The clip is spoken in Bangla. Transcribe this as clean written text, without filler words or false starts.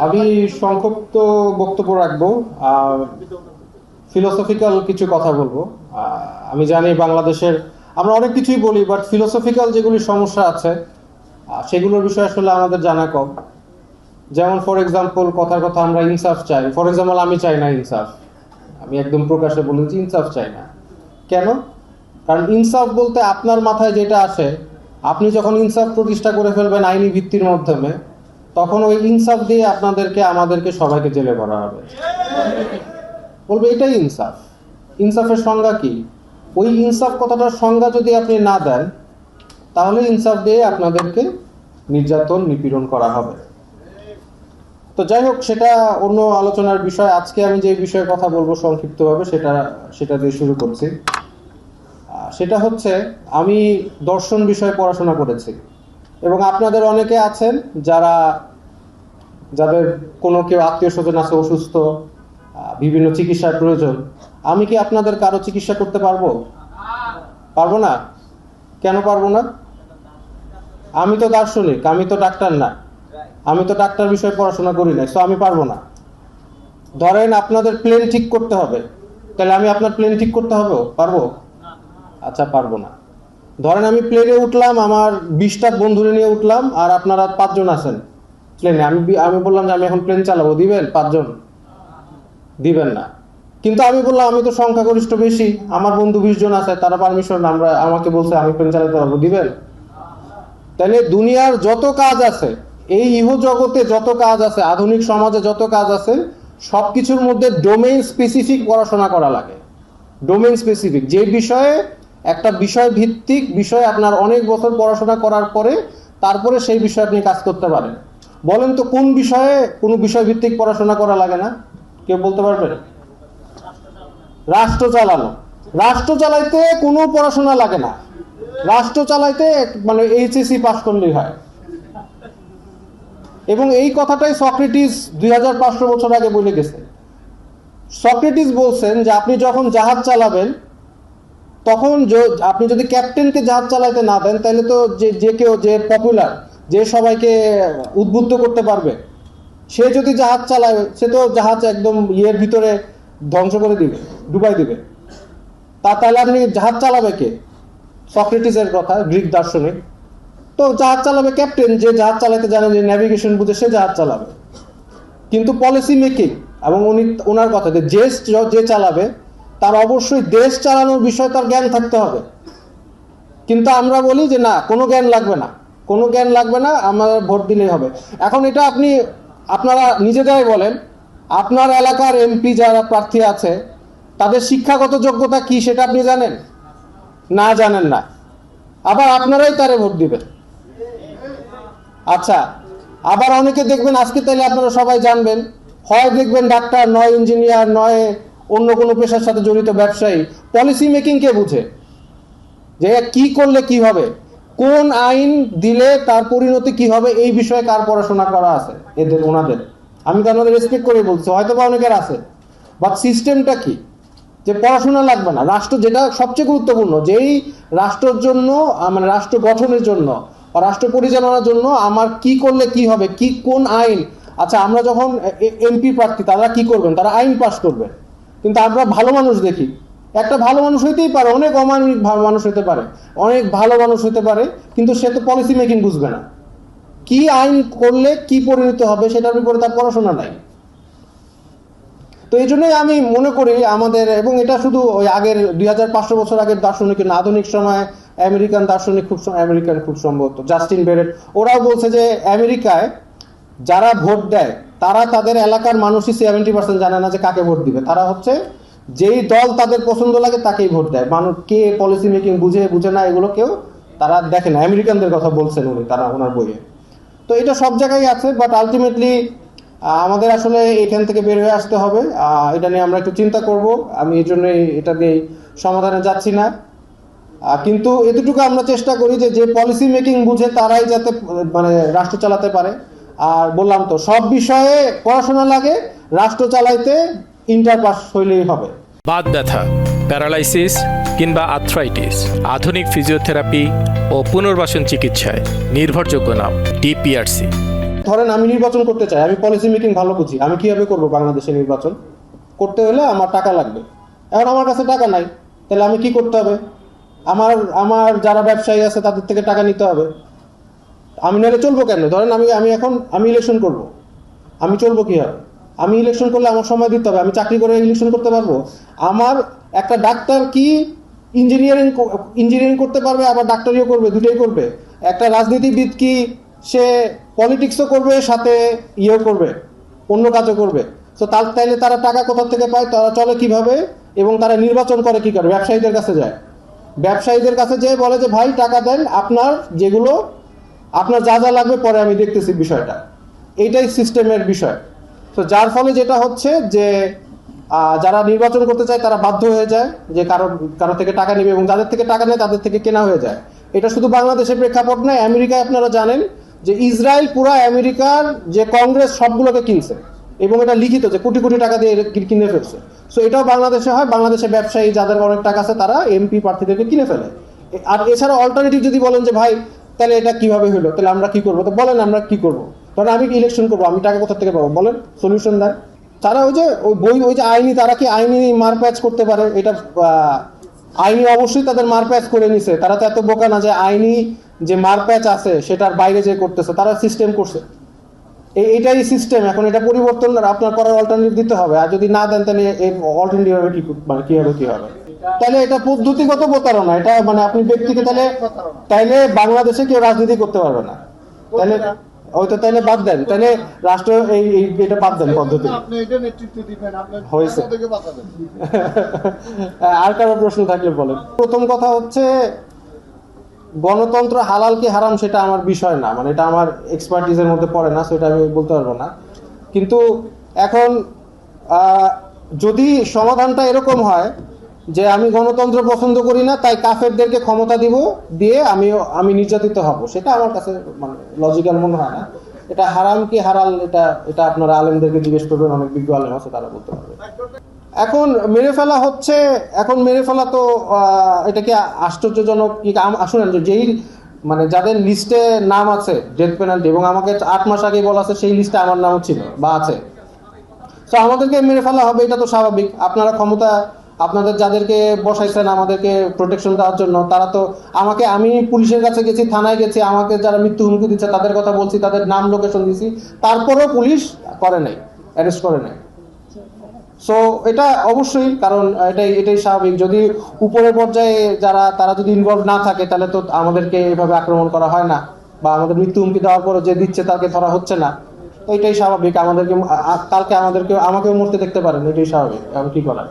আমি সংক্ষিপ্ত বক্তব্য রাখবো। ফিলোসফিক্যাল কিছু কথা বলবো। আমি জানি বাংলাদেশের আমরা অনেক কিছুই বলি, বাট ফিলোসফিক্যাল যেগুলি সমস্যা আছে সেগুলোর বিষয়ে আসলে আমাদের জানা কম। যেমন ফর এক্সাম্পল, কথার কথা আমরা ইনসাফ চাই। ফর এক্সাম্পল, আমি চাই না ইনসাফ। আমি একদম প্রকাশ্যে বলেছি ইনসাফ চাই না। কেন? কারণ ইনসাফ বলতে আপনার মাথায় যেটা আসে, আপনি যখন ইনসাফ প্রতিষ্ঠা করে ফেলবেন আইনি ভিত্তির মাধ্যমে, তখন ওই ইনসাফ দিয়ে আপনাদেরকে আমাদেরকে সবাইকে জেলে ভরা হবে। বলবে এটাই ইনসাফ। ইনসাফের সংজ্ঞা কি? ওই ইনসাফ কথাটার সংজ্ঞা যদি আপনি না দেন, তাহলে ইনসাফ দিয়ে আপনাদেরকে নির্যাতন নিপীড়ন করা হবে। তো যাই হোক, সেটা অন্য আলোচনার বিষয়। আজকে আমি যে বিষয়ে কথা বলবো সংক্ষিপ্তভাবে সেটা দিয়ে শুরু করছি। সেটা হচ্ছে, আমি দর্শন বিষয়ে পড়াশোনা করেছি এবং আপনাদের অনেকে আছেন যাদের কোনো কেউ আত্মীয় স্বজন আছে অসুস্থ, বিভিন্ন চিকিৎসার প্রয়োজন। আমি কি আপনাদের কারো চিকিৎসা করতে পারবো? পারবো না। কেন পারবো না? আমি তো দার্শনিক, আমি তো ডাক্তার না। আমি তো ডাক্তার বিষয়ে পড়াশোনা করি না, তো আমি পারবো না। ধরেন আপনাদের প্লেন ঠিক করতে হবে, তাহলে আমি আপনার প্লেন ঠিক করতে হবে পারবো? আচ্ছা, পারবো না। ধরেন আমি প্লেনে উঠলাম, আমার 20টা বন্ধুরে নিয়ে উঠলাম, আর আপনারা 5 জন আছেন প্লেনে। আমি বললাম যে আমি এখন প্লেন চালাবো, দিবেন? 5 জন দিবেন না। কিন্তু আমি বললাম আমি তো সংখ্যাগরিষ্ঠ বেশি, আমার বন্ধু 20 জন আছে, তারা পারমিশন আমাকে বলছে আমি প্লেন চালাতে পারবো, দিবেন? তাহলে দুনিয়ার যত কাজ আছে, এই ইহ জগতে যত কাজ আছে, আধুনিক সমাজে যত কাজ আছে, সবকিছুর মধ্যে ডোমেইন স্পেসিফিক পড়াশোনা করা লাগে। ডোমেইন স্পেসিফিক, যে বিষয়ে একটা বিষয় ভিত্তিক বিষয় আপনার অনেক বছর পড়াশোনা করার পরে তারপরে সেই বিষয়ে আপনি কাজ করতে পারেন। বলেন তো কোন বিষয়ে কোনো বিষয় ভিত্তিক পড়াশোনা করা লাগে না? কেউ বলতে পারবেন? রাষ্ট্র চালানো। রাষ্ট্র চালাইতে কোনো পড়াশোনা লাগে না। রাষ্ট্র চালাইতে মানে এইচএসসি পাস করলেই হয়। এবং এই কথাটাই সক্রেটিস 2500 বছর আগে বলে গেছে। সক্রেটিস বলছেন যে আপনি যখন জাহাজ চালাবেন, তখন আপনি যদি ক্যাপ্টেনকে জাহাজ চালাতে না দেন, তাহলে তো যে কেউ যে পপুলার, যে সবাইকে উদ্বুদ্ধ করতে পারবে, সে যদি জাহাজ চালায়, সে তো জাহাজ একদম ইয়ের ভিতরে ধ্বংস করে দিবে, ডুবাই দিবে। তাহলে আপনি জাহাজ চালাবে কে? সক্রেটিসের কথা, গ্রিক দার্শনিক। তো জাহাজ চালাবে ক্যাপ্টেন, যে জাহাজ চালাতে জানে, যে ন্যাভিগেশন বুঝে, সে জাহাজ চালাবে। কিন্তু পলিসি মেকিং এবং ওনার কথা যে চালাবে, তার অবশ্যই দেশ চালানোর বিষয়ে তার জ্ঞান থাকতে হবে। কিন্তু আমরা বলি যে না, কোনো জ্ঞান লাগবে না, কোনো জ্ঞান লাগবে না, আমার ভোট দিলেই হবে। এখন এটা আপনারা নিজেরাই বলেন, আপনার এলাকার এমপি যারা প্রার্থী আছে, তাদের শিক্ষাগত যোগ্যতা কি সেটা আপনি জানেন? না, জানেন না। আবার আপনারাই তারে ভোট দিবেন। আচ্ছা, আবার অনেকে দেখবেন, আজকে তাইলে আপনারা সবাই জানবেন, হয় দেখবেন ডাক্তার, নয় ইঞ্জিনিয়ার, নয় অন্য কোনো পেশার সাথে জড়িত ব্যবসায়ী। পলিসি মেকিং কে বুঝে? যে কি করলে কি হবে, কোন আইন দিলে তার পরিণতি কি হবে, এই বিষয়ে কার পড়াশোনা করা আছে ওনাদের? আমি তো আপনাদের রেসপেক্ট করে বলছি, হয়তো বা অনেকের আছে, বাট সিস্টেমটা কি? যে পড়াশোনা লাগবে না। রাষ্ট্র যেটা সবচেয়ে গুরুত্বপূর্ণ, যেই রাষ্ট্রের জন্য, মানে রাষ্ট্র গঠনের জন্য বা রাষ্ট্র পরিচালনার জন্য আমার কি করলে কি হবে, কি কোন আইন। আচ্ছা, আমরা যখন এমপি প্রার্থী, তারা কি করবেন? তারা আইন পাস করবেন। কিন্তু আমরা ভালো মানুষ দেখি, একটা ভালো মানুষ হইতেই পারে, অনেক অমানবিক মানুষ হতে পারে, অনেক ভালো মানুষ হতে পারে, কিন্তু সে তো পলিসি মেকিং বুঝবে না। কি আইন করলে কি পরিণত হবে সেটার উপরে তার পড়াশোনা নাই। তো এই জন্যই আমি মনে করি আমাদের, এবং এটা শুধু ওই আগের 2500 বছর আগের দার্শনিক না, আধুনিক সময় আমেরিকান দার্শনিক, খুব সম্ভবত জাস্টিন বেরেট, ওরাও বলছে যে আমেরিকায় যারা ভোট দেয়, তারা তাদের এলাকার মানুষই 70% জানে না যে কাকে ভোট দিবে। তারা হচ্ছে যেই দল তাদের পছন্দ লাগে তাকেই ভোট দেয়। মানুষ কে পলিসি মেকিং বুঝে না, এগুলো কেউ তারা দেখে না। আমেরিকানদের কথা বলছেন উনি, তারা ওনার বইয়ে। তো এটা সব জায়গায় আছে, বাট আলটিমেটলি আমাদের আসলে এখান থেকে বের হয়ে আসতে হবে। এটা নিয়ে আমরা একটু চিন্তা করব। আমি এই জন্যই এটা দিয়ে সমাধানে যাচ্ছি না। কিন্তু এতটুকু আমরা চেষ্টা করি যে পলিসি মেকিং বুঝে তারাই যাতে মানে রাষ্ট্র চালাতে পারে। আর বললাম তো, সব বিষয়ে পড়াশোনা লাগে, রাষ্ট্র চালাইতে ইন্টার পাস হইলেই হবে। বাত ব্যথা, প্যারালাইসিস কিংবা আর্থ্রাইটিস, আধুনিক ফিজিওথেরাপি ও পুনর্বাসন চিকিৎসায় নির্ভরযোগ্য নাম ডিপিআরসি। ধরেন আমি নির্বাচন করতে চাই, আমি পলিসি মেকিং ভালো বুঝি, আমি কিভাবে করব বাংলাদেশে নির্বাচন করতে হলে আমার টাকা লাগবে। এখন আমার কাছে টাকা নাই, তাহলে আমি কি করতে হবে? আমার আমার যারা ব্যবসায়ী আছে তাদের থেকে টাকা নিতে হবে। আমি নাহলে চলবো কেন? ধরেন আমি ইলেকশন করব, আমি চলবো কিভাবে? আমি ইলেকশন করলে আমার সময় দিতে হবে। আমি চাকরি করে ইলেকশন করতে পারবো? আমার একটা ডাক্তার কি ইঞ্জিনিয়ারিং করতে পারবে, আবার ডাক্তারিও করবে, দুটোই করবে? একটা রাজনীতিবিদ কি সে পলিটিক্সও করবে, সাথে ইয়েও করবে, অন্য কাজও করবে? তো তাইলে তারা টাকা কোথা থেকে পায়, তারা চলে কিভাবে, এবং তারা নির্বাচন করে কি করে? ব্যবসায়ীদের কাছে যায়, ব্যবসায়ীদের কাছে যেয়ে বলে যে ভাই টাকা দেন, আপনার যা যা লাগবে পরে আমি দেখতেছি বিষয়টা। এইটাই সিস্টেমের বিষয়। তো যার ফলে যেটা হচ্ছে যে যারা নির্বাচন করতে চায় তারা বাধ্য হয়ে যায় যে কারো থেকে টাকা নেবে, এবং যাদের থেকে টাকা নেয় তাদের থেকে কেনা হয়ে যায়। এটা শুধু বাংলাদেশের প্রেক্ষাপট নয়, আমেরিকায় আপনারা জানেন যে ইসরায়েল পুরা আমেরিকার যে কংগ্রেস সবগুলোকে কিনছে, এবং এটা লিখিত যে কোটি কোটি টাকা দিয়ে কিনে ফেলছে। সো এটাও বাংলাদেশে হয়, বাংলাদেশে ব্যবসায়ী যাদের অনেক টাকা আছে তারা এমপি প্রার্থীদেরকে কিনে ফেলে। আর এছাড়া অল্টারনেটিভ যদি বলেন যে ভাই তাহলে এটা কিভাবে হলো, তাহলে আমরা কি করবো, তো বলেন আমরা কি করবো? কারণ আমি ইলেকশন করবো, আমি টাকা কোথা থেকে পাবো বলেন, সলিউশন দেন। তারা ওই যে আইনি, তারা কি আইনি মারপ্যাচ করতে পারে? এটা আইনি অবশ্যই তাদের মারপ্যাচ করে নিছে। তারা তো এত বোকা না যে আইনি যে মারপ্যাচ আছে সেটার বাইরে যে করতেছে, তারা সিস্টেম করছে। এটাই সিস্টেম। এখন এটা পরিবর্তন আপনার করার অল্টারনেটিভ দিতে হবে। আর যদি না দেন তাহলে এর অল্টারনেটিভ হবে কি হবে? তাহলে এটা পদ্ধতিগত প্রতারণা। এটা মানে আপনি ব্যক্তিকে তাইলে বাংলাদেশে কেউ রাজনীতি করতে পারবে না। তাহলে তাইলে বাদ দেন, তাহলে রাষ্ট্র এটা বাদ দেন পদ্ধতি। হয়েছে। আর কারো প্রশ্ন থাকলে বলেন। প্রথম কথা হচ্ছে গণতন্ত্র হালাল কি হারাম সেটা আমার বিষয় না, মানে এটা আমার এক্সপার্টিজের মধ্যে পড়ে না, সেটা আমি বলতে পারবো না। কিন্তু এখন যদি সমাধানটা এরকম হয় যে আমি গণতন্ত্র পছন্দ করি না, তাই কাফেরদেরকে ক্ষমতা দিয়ে আমি নির্যাতিত হব, সেটা আমার কাছে মানে লজিক্যাল মনে হয় না। এটা হারাম কি হালাল এটা আপনারা আলেমদেরকে জিজ্ঞেস করবেন, অনেক বিজ্ঞ আলেম আছে, তারা বলতে পারবে। এখন মেরে ফেলা তো এটা কি আশ্চর্যজনক? শুনেন, যেই মানে যাদের লিস্টে নাম আছে ডেথ পেনাল্টি, এবং আমাকে 8 মাস আগে বলা আছে সেই লিস্টে আমার নামও ছিল বা আছে, তো আমাদেরকে মেরে ফেলা হবে, এটা তো স্বাভাবিক। আপনারা ক্ষমতা, আপনাদের যাদেরকে বসাইছেন আমাদেরকে প্রোটেকশন দেওয়ার জন্য, তারা তো আমি পুলিশের কাছে গেছি, থানায় গেছি, আমাকে যারা মৃত্যু হুমকি দিচ্ছে তাদের কথা বলছি, তাদের নাম লোকেশন দিছি, তারপরেও পুলিশ অ্যারেস্ট করে নাই। সো এটা অবশ্যই, কারণ এটাই স্বাভাবিক। যদি উপরের পর্যায়ে তারা যদি ইনভলভ না থাকে, তাহলে তো আমাদেরকে এভাবে আক্রমণ করা হয় না, বা আমাদের মৃত্যু হুমকি দেওয়ার পরে যে দিচ্ছে তাকে ধরা হচ্ছে না। তো এটাই স্বাভাবিক। কালকে আমাকেও মরতে দেখতে পারেন, এটাই স্বাভাবিক। আমি কি করার?